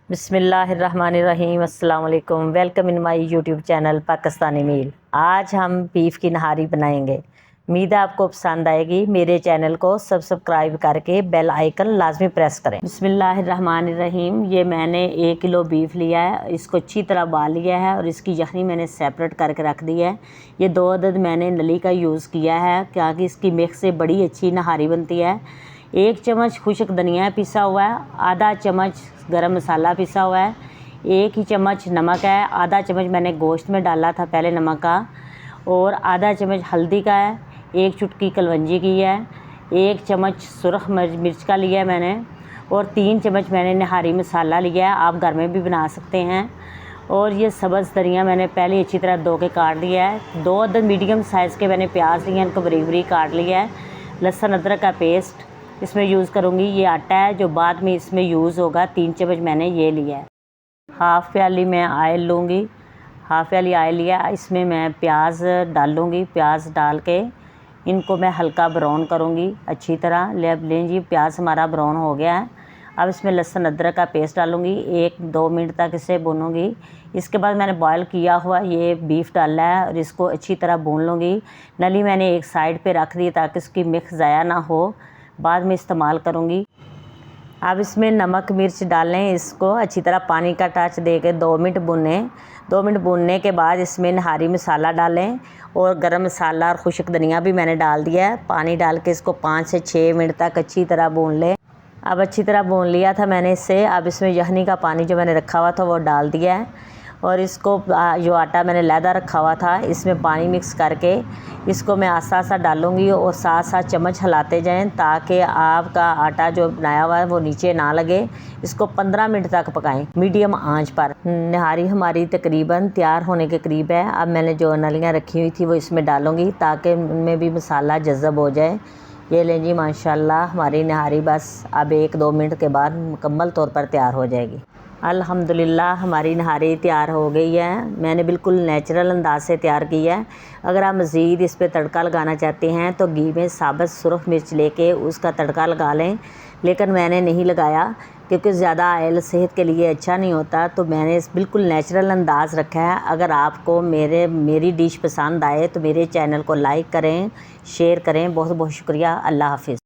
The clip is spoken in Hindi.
बिस्मिल्लाहिर्रहमानिर्रहीम अस्सलाम वालेकुम। Welcome in my YouTube channel Pakistani meal. आज हम बीफ की नहारी बनाएंगे। उम्मीद है आपको पसंद आएगी। मेरे चैनल को सब्सक्राइब करके बेल आइकन लाजमी प्रेस करें। बिस्मिल्लाहिर्रहमानिर्रहीम। ये मैंने 1 किलो बीफ लिया है। इसको अच्छी तरह बाल लिया है और इसकी यखनी मैंने सेपरेट करके रख दी है। ये 2 अदद मैंने नली का यूज़ किया है क्योंकि इसकी मिक्स से बड़ी अच्छी नहारी बनती है। 1 चम्मच खुश्क धनिया पिसा हुआ है, आधा चम्मच गरम मसाला पिसा हुआ है, 1 ही चम्मच नमक है, आधा चम्मच मैंने गोश्त में डाला था पहले नमक का, और आधा चम्मच हल्दी का है, 1 चुटकी कलवंजी की है, 1 चम्मच सुरख मिर्च का लिया है मैंने, और 3 चम्मच मैंने नहारी मसाला लिया है। आप घर में भी बना सकते हैं। और ये सब्ज़ धनिया मैंने पहले अच्छी तरह धो के काट लिया है। 2 अदद मीडियम साइज़ के मैंने प्याज लिए हैं, इनको बारीक बारीक काट लिया है। लहसुन अदरक का पेस्ट इसमें यूज़ करूँगी। ये आटा है जो बाद में इसमें यूज़ होगा। 3 चम्मच मैंने ये लिया है। हाफ़ प्याली मैं ऑयल लूँगी, हाफ़ प्याली ऑयल लिया। इसमें मैं प्याज डालूँगी। प्याज डाल के इनको मैं हल्का ब्राउन करूँगी अच्छी तरह। लें जी, प्याज हमारा ब्राउन हो गया है। अब इसमें लहसुन अदरक का पेस्ट डालूँगी। 1-2 मिनट तक इसे भूनूँगी। इसके बाद मैंने बॉयल किया हुआ ये बीफ डाला है और इसको अच्छी तरह भून लूँगी। नली मैंने एक साइड पे रख दी ताकि इसकी मिक्स ज़ाया ना हो, बाद में इस्तेमाल करूँगी। अब इसमें नमक मिर्च डालें, इसको अच्छी तरह पानी का टच दे के 2 मिनट भुनें। 2 मिनट भुनने के बाद इसमें नहारी मसाला डालें और गरम मसाला और खुश्क धनिया भी मैंने डाल दिया है। पानी डाल के इसको 5 से 6 मिनट तक अच्छी तरह भून लें। अब अच्छी तरह भून लिया था मैंने इससे। अब इसमें यखनी का पानी जो मैंने रखा हुआ था वो डाल दिया है और इसको जो आटा मैंने लैदा रखा हुआ था इसमें पानी मिक्स करके इसको मैं आस्ता आस्ता डालूँगी और साथ साथ चम्मच हिलाते जाएं ताकि आपका आटा जो बनाया हुआ है वो नीचे ना लगे। इसको 15 मिनट तक पकाएं मीडियम आंच पर। नहारी हमारी तकरीबन तैयार होने के करीब है। अब मैंने जो नलियाँ रखी हुई थी वो इसमें डालूँगी ताकि उनमें भी मसाला जज़ब हो जाए। ये लें जी, माशाल्लाह हमारी नहारी बस अब 1-2 मिनट के बाद मुकम्मल तौर पर तैयार हो जाएगी। अल्हम्दुलिल्लाह हमारी नहारी तैयार हो गई है। मैंने बिल्कुल नेचुरल अंदाज से तैयार की है। अगर आप मज़ीद इस पर तड़का लगाना चाहते हैं तो घी में साबुत सुरख मिर्च लेके उसका तड़का लगा लें, लेकिन मैंने नहीं लगाया क्योंकि ज़्यादा ऑयल सेहत के लिए अच्छा नहीं होता। तो मैंने बिल्कुल नेचुरल अंदाज़ रखा है। अगर आपको मेरी डिश पसंद आए तो मेरे चैनल को लाइक करें, शेयर करें। बहुत बहुत शुक्रिया। अल्लाह हाफ़िज़।